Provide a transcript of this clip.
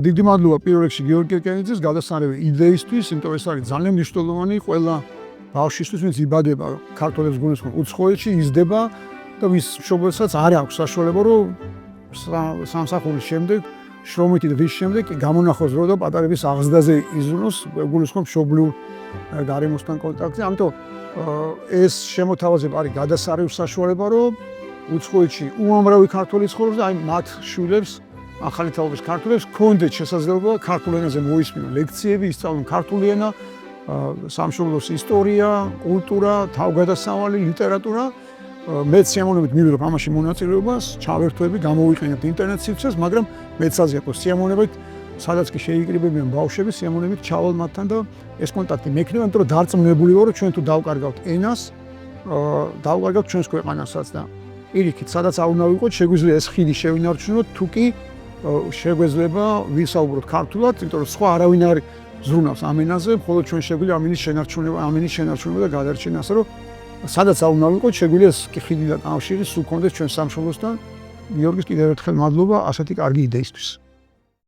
დიდი მადლობა პირველ რიგში გიორგი კერკენიძეს გადასარევი იდეისთვის, იმიტომ ეს არის ძალიან მნიშვნელოვანი ყველა ბავშვისთვის, ვინც იბადება ქართველებს გულისხმობ უცხოეთში, იზრდება და ვის მშობელსაც არ აქვს საშუალება, რომ სამსახურის შემდეგ, შრომითი დღის შემდეგ გამონახოს რო და პატარების აღზრდაზე იზრუნოს გულისხმობ მშობლიურ გარემოსთან კონტაქტზე. ამიტომ ეს შემოთავაზება არის გადასარევი საშუალება, რომ უცხოეთში უამრავი ქართველი ცხოვრობს და აი მათ შვილებს ახალი თაობის ქართველებს ჰქონდეთ შესაძლებლობა ქართულ ენაზე მოისმინონ ლექციები, ისწავლონ ქართული ენა, სამშობლოს ისტორია, კულტურა, თავგადასავალი, ლიტერატურა. მეც სიამოვნებით მივიღებ ამაში მონაწილეობას, ჩავერთვები, გამოვიყენებთ ინტერნეტ სივრცეს, მაგრამ მეც საზიაკოს სიამოვნებით, სადაც კი შეიკრიბებიან ბავშვები, სიამოვნებით ჩავალ მათთან და ეს კონტაქტი მექნება, იმიტომ რომ დარწმუნებული ვარ, რომ ჩვენ თუ დავკარგავთ ენას, დავკარგავთ ჩვენს ქვეყანასაც და პირიქით, სადაც არ უნდა ვიყოთ, შეგვიძლია ეს ხიდი შევინარჩუნოთ, თუ კი შეგვეძლება ვისაუბროთ ქართულად, იმიტომ რომ სხვა არავინ არ ზრუნავს ამ ენაზე, მხოლოდ ჩვენ შეგვიძლია ამ ენის შენარჩუნება და გადარჩენა, ასე რომ სადაც არ უნდა ვიყოთ, შეგვიძლია ეს ხიდი და კავშირი სულ გქონდეს ჩვენ სამშობლოსთან. გიორგის კიდევ ერთხელ მადლობა ასეთი კარგი იდეისთვის.